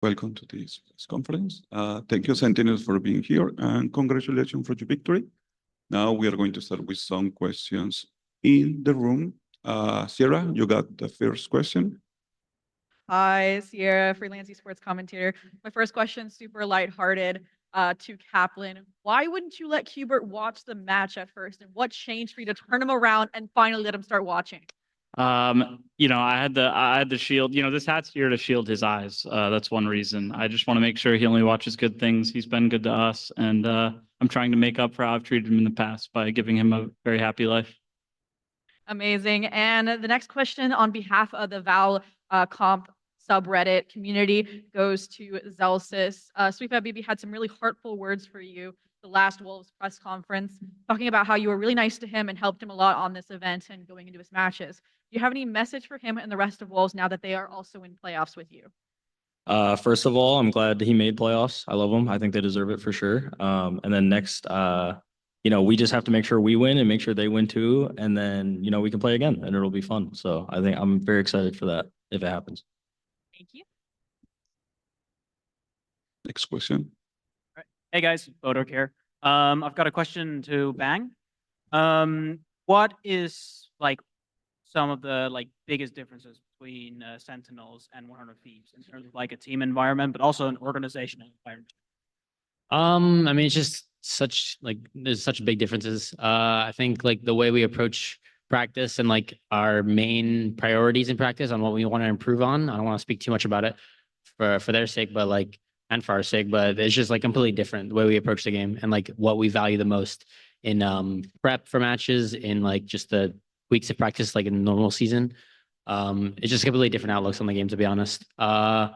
Welcome to this press conference. Thank you, Sentinels, for being here, and congratulations for your victory. Now we are going to start with some questions in the room. Sierra, you got the first question. Hi, Sierra, freelance esports commentator. My first question, super lighthearted, to Kaplan. Why wouldn't you let Hubert watch the match at first? And what changed for you to turn him around and finally let him start watching? I had the shield. This hat's here to shield his eyes. That's one reason. I just want to make sure he only watches good things. He's been good to us, and I'm trying to make up for how I've treated him in the past by giving him a very happy life. Amazing. And the next question on behalf of the Val comp subreddit community goes to Zelsis. Sweepa BB had some really heartful words for you the last Wolves press conference, talking about how you were really nice to him and helped him a lot on this event and going into his matches. Do you have any message for him and the rest of Wolves now that they are also in playoffs with you? First of all, I'm glad he made playoffs. I love them. I think they deserve it for sure. And then next, we just have to make sure we win and make sure they win too. And then, we can play again and it'll be fun. So I think I'm very excited for that if it happens. Thank you. Next question. Hey guys, Bodor here. I've got a question to Bang. What is some of the biggest differences between Sentinels and 100 Thieves in terms of a team environment, but also an organizational environment? It's just there's such big differences. I think the way we approach practice and our main priorities in practice on what we want to improve on. I don't want to speak too much about it for their sake, but and for our sake, but it's just completely different the way we approach the game and what we value the most in prep for matches, in just the weeks of practice, in normal season. It's just completely different outlooks on the game, to be honest. Players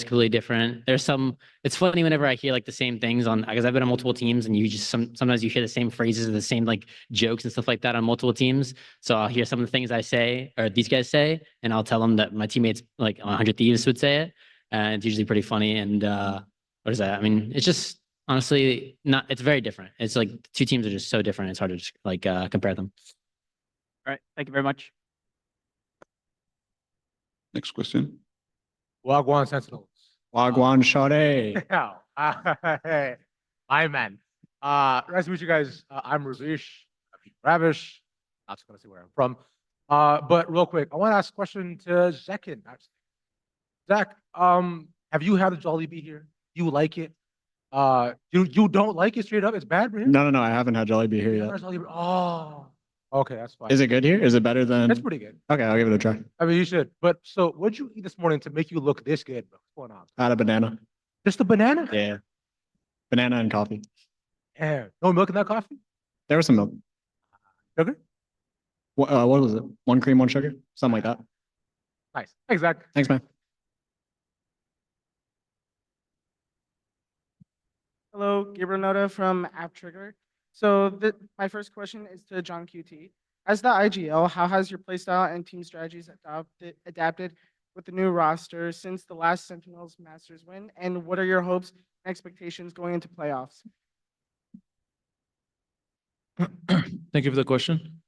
completely different. It's funny whenever I hear the same things because I've been on multiple teams and you just sometimes you hear the same phrases and the same jokes and stuff like that on multiple teams. So I'll hear some of the things I say or these guys say, and I'll tell them that my teammates 100 Thieves would say it. And it's usually pretty funny. And what is that? It's just honestly it's very different. It's two teams are just so different. It's hard to just compare them. All right. Thank you very much. Next question. Wagwan Sentinels. Wagwan Shade. Hey, my man. Nice to meet you guys. I'm Ravish. Ravish. Not gonna say where I'm from. But real quick, I want to ask a question to Zekin. Zach, have you had the Jollibee here? You like it? You don't like it straight up? It's bad for him? No, I haven't had Jollibee here yet. Oh, okay, that's fine. Is it good here? Is it better than? It's pretty good. Okay, I'll give it a try. You should. But so, what'd you eat this morning to make you look this good, bro? What's going on? I had a banana. Just a banana? Yeah. Banana and coffee. Yeah. No milk in that coffee? There was some milk. Sugar? What was it? 1 cream, 1 sugar? Something like that. Nice. Thanks, Zach. Thanks, man. Hello, Gabriel Noda from AppTrigger. So my first question is to John QT. As the IGL, how has your playstyle and team strategies adapted with the new roster since the last Sentinels Masters win? And what are your hopes and expectations going into playoffs? Thank you for the question.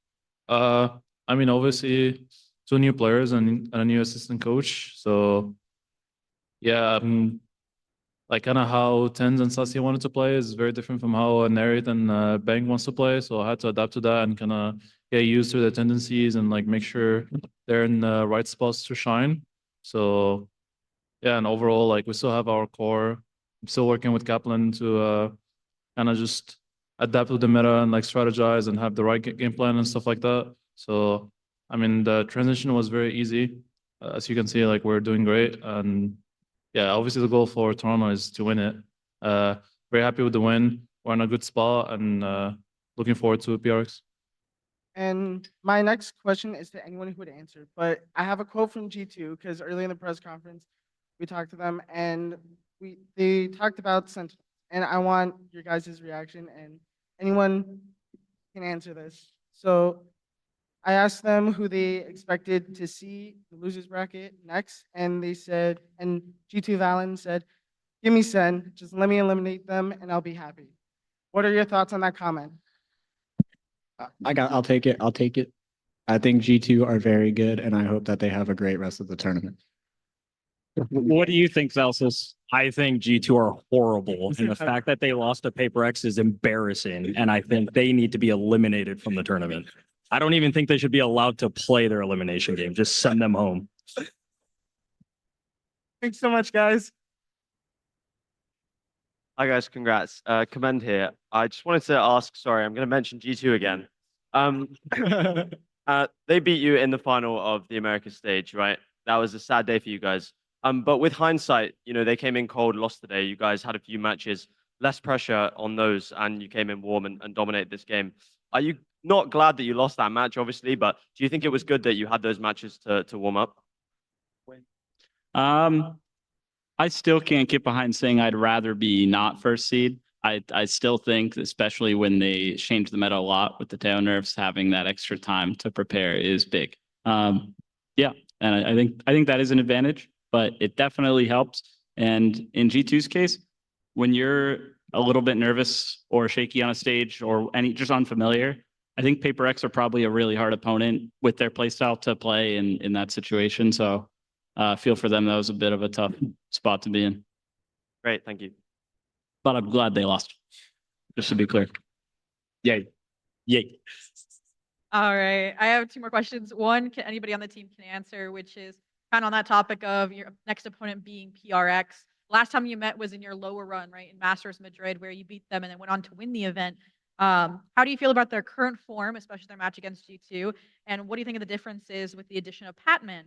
Obviously, 2 new players and a new assistant coach. So, yeah, kind of how Tens and Sassy wanted to play is very different from how Nerit and Bang wants to play. So I had to adapt to that and kind of get used to their tendencies and make sure they're in the right spots to shine. So yeah, and overall, we still have our core. I'm still working with Kaplan to kind of just adapt to the meta and strategize and have the right game plan and stuff like that. So, the transition was very easy. As you can see, we're doing great. And yeah, obviously the goal for Toronto is to win it. Very happy with the win. We're in a good spot and looking forward to PRX. And my next question is to anyone who would answer, but I have a quote from G2 because early in the press conference, we talked to them and they talked about Sentinels. And I want your guys' reaction and anyone can answer this. So I asked them who they expected to see the losers bracket next, and they said, and G2 Valen said, give me SEN, just let me eliminate them and I'll be happy. What are your thoughts on that comment? I'll take it. I think G2 are very good, and I hope that they have a great rest of the tournament. What do you think, Celsius? I think G2 are horrible, and the fact that they lost to Paper X is embarrassing, and I think they need to be eliminated from the tournament. I don't even think they should be allowed to play their elimination game. Just send them home. Thanks so much, guys. Hi guys, congrats. Commend here. I just wanted to ask, sorry, I'm going to mention G2 again. They beat you in the final of the Americas stage, right? That was a sad day for you guys. But with hindsight, you know, they came in cold, lost today. You guys had a few matches, less pressure on those, and you came in warm and dominated this game. Are you not glad that you lost that match, obviously, but do you think it was good that you had those matches to warm up? I still can't get behind saying I'd rather be not first seed. I still think, especially when they changed the meta a lot with the tail nerfs, having that extra time to prepare is big. Yeah, and I think that is an advantage, but it definitely helps. And in G2's case, when you're a little bit nervous or shaky on a stage or just unfamiliar, I think Paper X are probably a really hard opponent with their playstyle to play in that situation. So feel for them. That was a bit of a tough spot to be in. Great, thank you. But I'm glad they lost, just to be clear. Yay. Yay. All right. I have two more questions. One, anybody on the team can answer, which is kind of on that topic of your next opponent being PRX. Last time you met was in your lower run, right, in Masters Madrid, where you beat them and then went on to win the event. How do you feel about their current form, especially their match against G2? And what do you think of the difference is with the addition of Patman?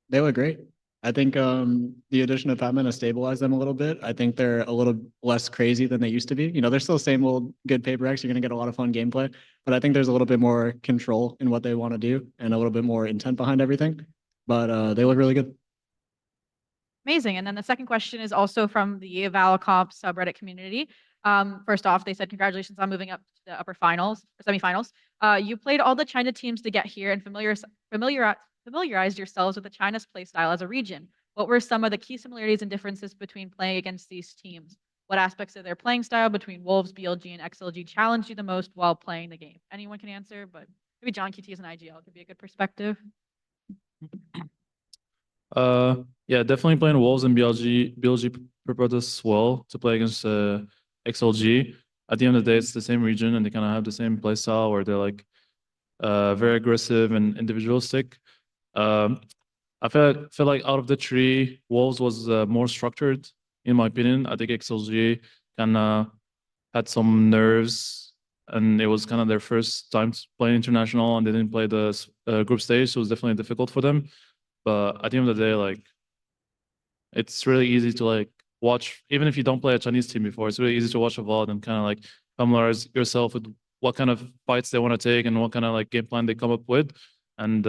They look great. I think the addition of Fatman has stabilized them a little bit. I think they're a little less crazy than they used to be. You know, they're still the same old good Paper X. You're going to get a lot of fun gameplay, but I think there's a little bit more control in what they want to do and a little bit more intent behind everything. But they look really good. Amazing. And then the second question is also from the VALOComp subreddit community. First off, they said congratulations on moving up to the upper finals or semifinals. You played all the China teams to get here and familiarized yourselves with the China's playstyle as a region. What were some of the key similarities and differences between playing against these teams? What aspects of their playing style between Wolves, BLG, and XLG challenged you the most while playing the game? Anyone can answer, but maybe John QT as an IGL could be a good perspective. Yeah, definitely playing Wolves and BLG prepared us well to play against XLG. At the end of the day, it's the same region and they kind of have the same play style where they're like very aggressive and individualistic. I feel like out of the three, Wolves was more structured, in my opinion. I think XLG kind of had some nerves, and it was kind of their first time to play international, and they didn't play the group stage, so it was definitely difficult for them. But at the end of the day, like, it's really easy to like watch, even if you don't play a Chinese team before, it's really easy to watch a VOD and kind of like familiarize yourself with what kind of fights they want to take and what kind of like game plan they come up with. And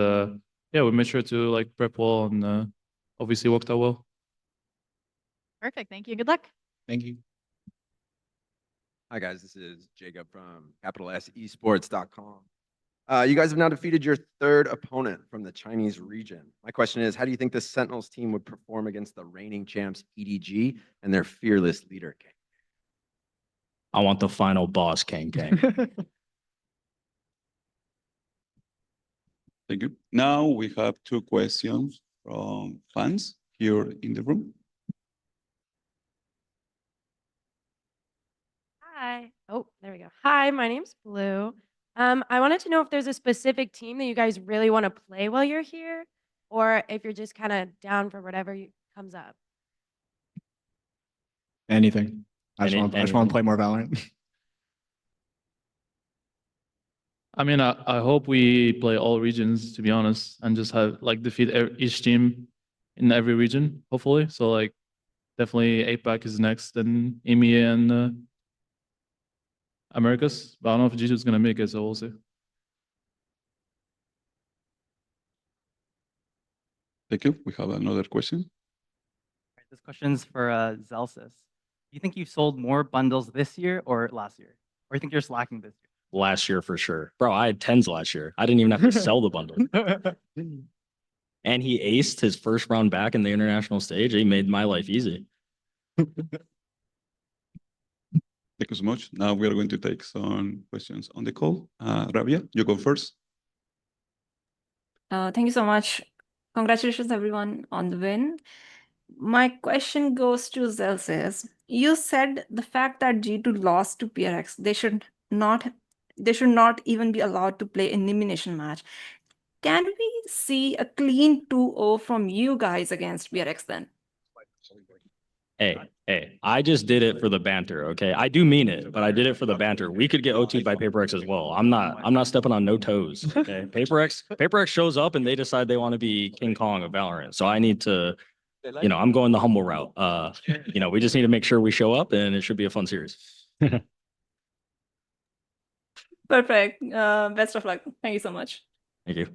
yeah, we made sure to like prep well and obviously worked out well. Perfect. Thank you. Good luck. Thank you. Hi guys, this is Jacob from Esports.com. You guys have now defeated your third opponent from the Chinese region. My question is, how do you think the Sentinels team would perform against the reigning champs EDG and their fearless leader, King? I want the final boss, King. Thank you. Now we have two questions from fans here in the room. Hi. Oh, there we go. Hi, my name's Blue. I wanted to know if there's a specific team that you guys really want to play while you're here, or if you're just kind of down for whatever comes up. Anything. I just want to play more Valorant. I mean, I hope we play all regions, to be honest, and just have like defeat each team in every region, hopefully. So like definitely APAC is next, then EMEA and Americas. But I don't know if G2 is going to make it, so we'll see. Thank you. We have another question. This question's for Celsius. Do you think you sold more bundles this year or last year? Or you think you're slacking this year? Last year for sure. Bro, I had 10s last year. I didn't even have to sell the bundle. And he aced his first round back in the international stage. He made my life easy. Thank you so much. Now we are going to take some questions on the call. Rabia, you go first. Thank you so much. Congratulations, everyone, on the win. My question goes to Zelsis. You said the fact that G2 lost to PRX, they should not even be allowed to play elimination match. Can we see a clean 2-0 from you guys against PRX then? Hey, I just did it for the banter, okay? I do mean it, but I did it for the banter. We could get OT'd by PaperX as well. I'm not stepping on no toes, okay? PaperX shows up and they decide they want to be King Kong of Valorant. So I need to, I'm going the humble route. We just need to make sure we show up and it should be a fun series. Perfect. Best of luck. Thank you so much. Thank you.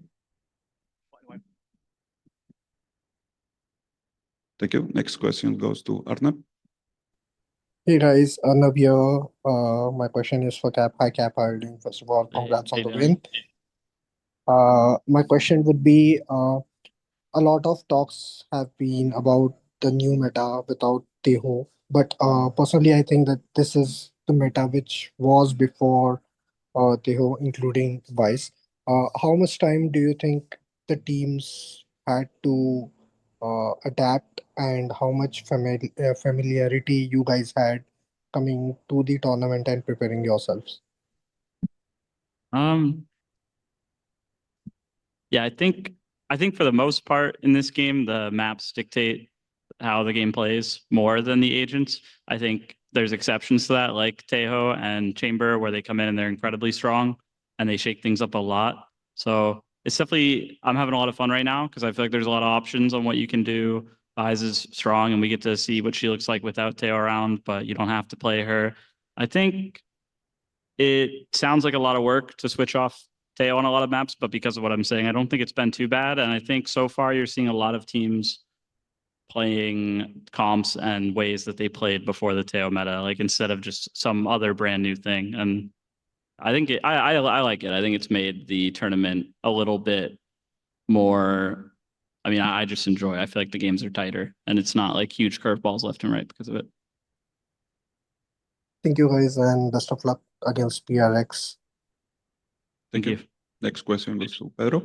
Thank you. Next question goes to Arnab. Hey guys, Arnab here. My question is for Cap. Hi Cap, how are you doing? First of all, congrats on the win. My question would be, a lot of talks have been about the new meta without Teho, but personally I think that this is the meta which was before Teho, including Vice. How much time do you think the teams had to adapt, and how much familiarity you guys had coming to the tournament and preparing yourselves? Yeah, I think for the most part in this game, the maps dictate how the game plays more than the agents. I think there's exceptions to that, like Teho and Chamber, where they come in and they're incredibly strong and they shake things up a lot. So it's definitely, I'm having a lot of fun right now because I feel like there's a lot of options on what you can do. Eyes is strong and we get to see what she looks like without Teho around, but you don't have to play her. I think it sounds like a lot of work to switch off Teho on a lot of maps, but because of what I'm saying, I don't think it's been too bad. And I think so far you're seeing a lot of teams playing comps and ways that they played before the Teho meta, like instead of just some other brand new thing. And I think I like it. I think it's made the tournament a little bit more. I mean, I just enjoy it. I feel like the games are tighter and it's not like huge curveballs left and right because of it. Thank you guys and best of luck against PRX. Thank you. Next question goes to Pedro.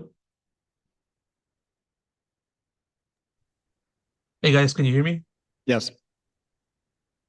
Hey guys, can you hear me? Yes.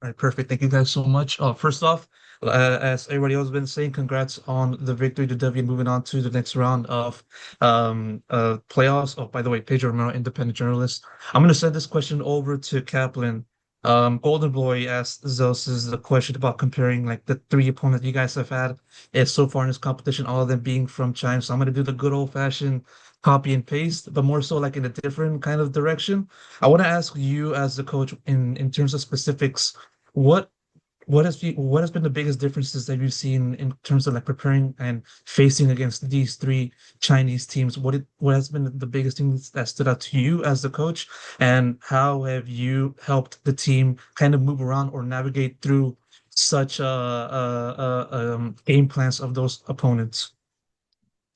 All right, perfect. Thank you guys so much. First off, as everybody else has been saying, congrats on the victory to Devi and moving on to the next round of playoffs. Oh, by the way, Pedro Romero, independent journalist. I'm going to send this question over to Kaplan. Golden Boy asked Zelsis the question about comparing like the three opponents you guys have had so far in this competition, all of them being from China. So I'm going to do the good old fashioned copy and paste, but more so like in a different kind of direction. I want to ask you as the coach in terms of specifics, what has been the biggest differences that you've seen in terms of like preparing and facing against these three Chinese teams? What has been the biggest thing that stood out to you as the coach, and how have you helped the team kind of move around or navigate through such game plans of those opponents?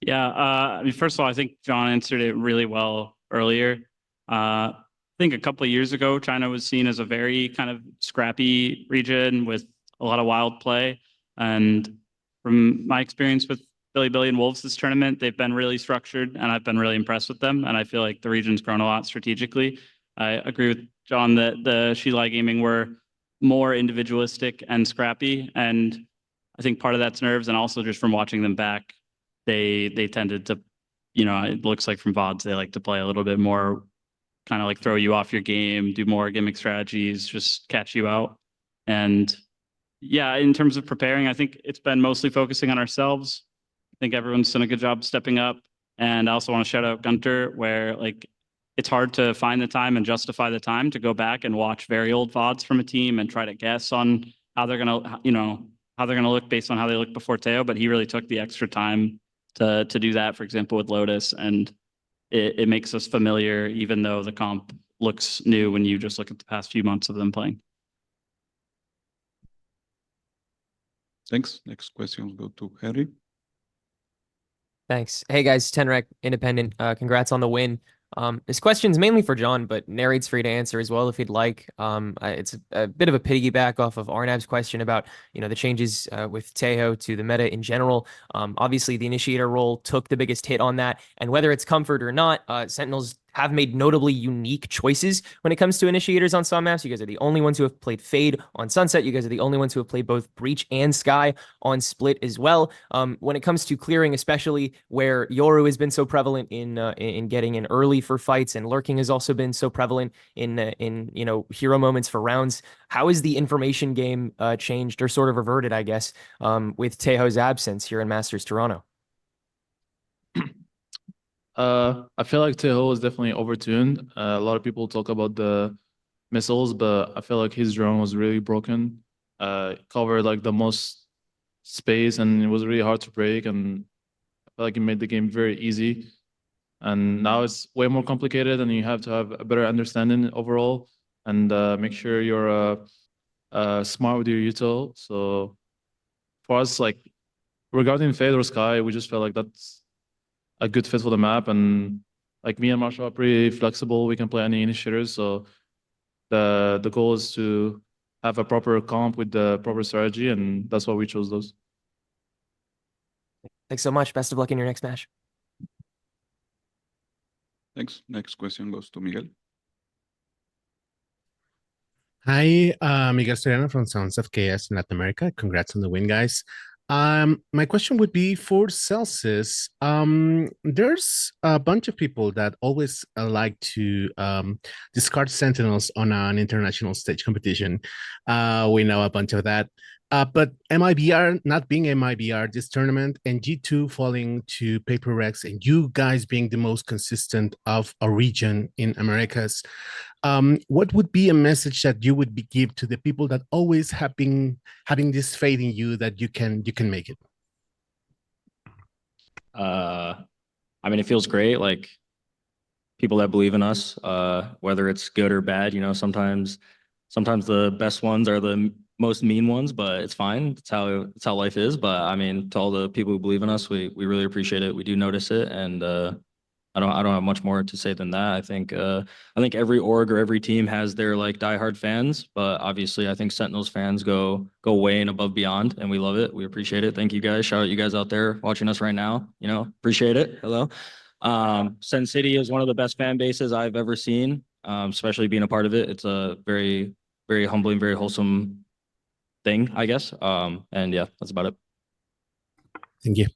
Yeah, I mean, first of all, I think John answered it really well earlier. I think a couple of years ago, China was seen as a very kind of scrappy region with a lot of wild play. And from my experience with Bilibili and Wolves this tournament, they've been really structured and I've been really impressed with them. And I feel like the region's grown a lot strategically. I agree with John that the Xi Lai Gaming were more individualistic and scrappy. And I think part of that's nerves, and also just from watching them back, they tended to, it looks like from VODs, they like to play a little bit more, kind of like throw you off your game, do more gimmick strategies, just catch you out. And yeah, in terms of preparing, I think it's been mostly focusing on ourselves. I think everyone's done a good job stepping up. And I also want to shout out Gunter, where like it's hard to find the time and justify the time to go back and watch very old VODs from a team and try to guess on how they're gonna, how they're gonna look based on how they look before Teho. But he really took the extra time to do that, for example, with Lotus, and it makes us familiar, even though the comp looks new when you just look at the past few months of them playing. Thanks. Next question will go to Harry. Thanks. Hey guys, Tenrek, independent. Congrats on the win. This question's mainly for John, but Narrate's free to answer as well if you'd like. It's a bit of a piggyback off of Arnab's question about, the changes with Teho to the meta in general. Obviously, the Initiator role took the biggest hit on that, and whether it's comfort or not, Sentinels have made notably unique choices when it comes to initiators on some maps. You guys are the only ones who have played Fade on Sunset. You guys are the only ones who have played both Breach and Sky on Split as well. When it comes to clearing, especially where Yoru has been so prevalent in getting in early for fights, and lurking has also been so prevalent in you know, hero moments for rounds. How has the information game changed or sort of reverted, I guess, with Tejo's absence here in Masters Toronto? I feel like Teho is definitely overtuned. A lot of people talk about the missiles, but I feel like his drone was really broken. Covered like the most space, and it was really hard to break. And I feel like it made the game very easy. And now it's way more complicated, and you have to have a better understanding overall, and make sure you're smart with your util. So for us, like regarding Fade or Sky, we just felt like that's a good fit for the map. And like me and Marshall are pretty flexible. We can play any initiators. So the goal is to have a proper comp with the proper strategy, and that's why we chose those. Thanks so much. Best of luck in your next match. Thanks. Next question goes to Miguel. Hi, Miguel Soriano from Sounds of Chaos in Latin America. Congrats on the win, guys. My question would be for Celsius. There's a bunch of people that always like to discard Sentinels on an international stage competition. We know a bunch of that. But MIBR not being MIBR this tournament, and G2 falling to Paper Rex, and you guys being the most consistent of a region in Americas, what would be a message that you would give to the people that always have been having this faith in you that you can make it? I mean, it feels great. Like people that believe in us, whether it's good or bad, you know, sometimes the best ones are the most mean ones, but it's fine. It's how life is. But I mean, to all the people who believe in us, we really appreciate it. We do notice it, and I don't have much more to say than that. I think every org or every team has their like diehard fans, but obviously I think Sentinels fans go way and above beyond, and we love it. We appreciate it. Thank you guys. Shout out you guys out there watching us right now. You know, appreciate it. Hello. Sen City is one of the best fan bases I've ever seen, especially being a part of it. It's a very, very humbling, very wholesome thing, I guess. And yeah, that's about it. Thank you.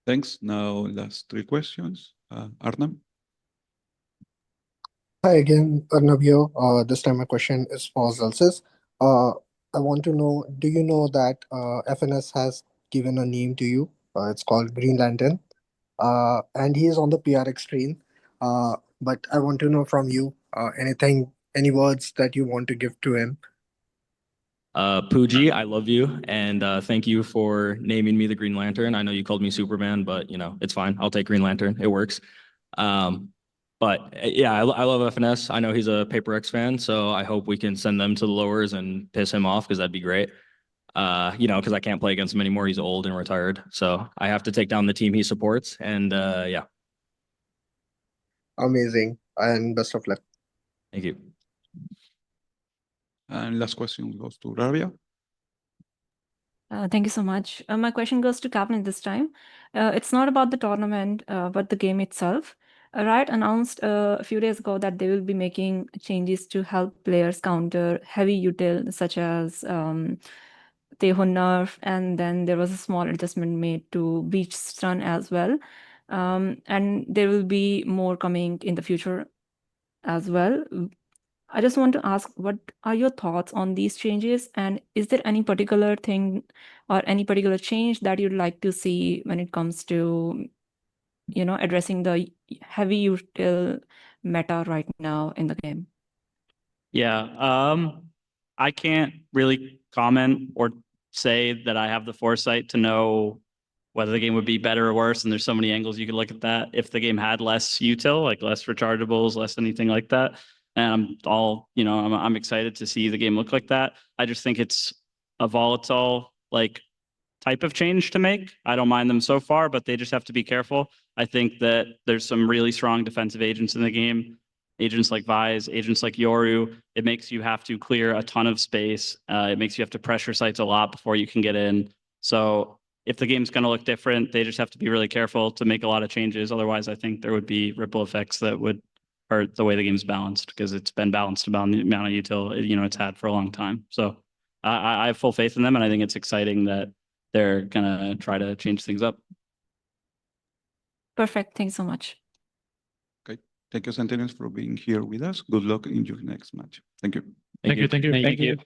Thanks. Now, last three questions. Arnam? Hi again, Arnavio. This time my question is for Zelsis. I want to know, do you know that FNS has given a name to you? It's called Green Lantern. And he is on the PRX train. But I want to know from you, any words that you want to give to him? Pooji, I love you, and thank you for naming me the Green Lantern. I know you called me Superman, but you know, it's fine. I'll take Green Lantern. It works. But yeah, I love FNS. I know he's a Paper X fan, so I hope we can send them to the lowers and piss him off, because that'd be great. You know, because I can't play against him anymore. He's old and retired, so I have to take down the team he supports. And yeah. Amazing, and best of luck. Thank you. And last question goes to Rabia. Thank you so much. My question goes to Kaplan this time. It's not about the tournament, but the game itself. Riot announced a few days ago that they will be making changes to help players counter heavy util, such as Teho nerf, and then there was a small adjustment made to Beach Stun as well. And there will be more coming in the future as well. I just want to ask, what are your thoughts on these changes? And is there any particular thing or any particular change that you'd like to see when it comes to, you know, addressing the heavy util meta right now in the game? Yeah, I can't really comment or say that I have the foresight to know whether the game would be better or worse. And there's so many angles you could look at that. If the game had less util, like less rechargeables, less anything like that, and I'm excited to see the game look like that. I just think it's a volatile like type of change to make. I don't mind them so far, but they just have to be careful. I think that there's some really strong defensive agents in the game. Agents like Vise, agents like Yoru. It makes you have to clear a ton of space. It makes you have to pressure sites a lot before you can get in. So if the game's going to look different, they just have to be really careful to make a lot of changes. Otherwise, I think there would be ripple effects that would hurt the way the game's balanced, because it's been balanced about the amount of util, it's had for a long time. So I have full faith in them, and I think it's exciting that they're gonna try to change things up. Perfect. Thanks so much. Okay, thank you, Sentinels, for being here with us. Good luck in your next match. Thank you. Thank you. Thank you.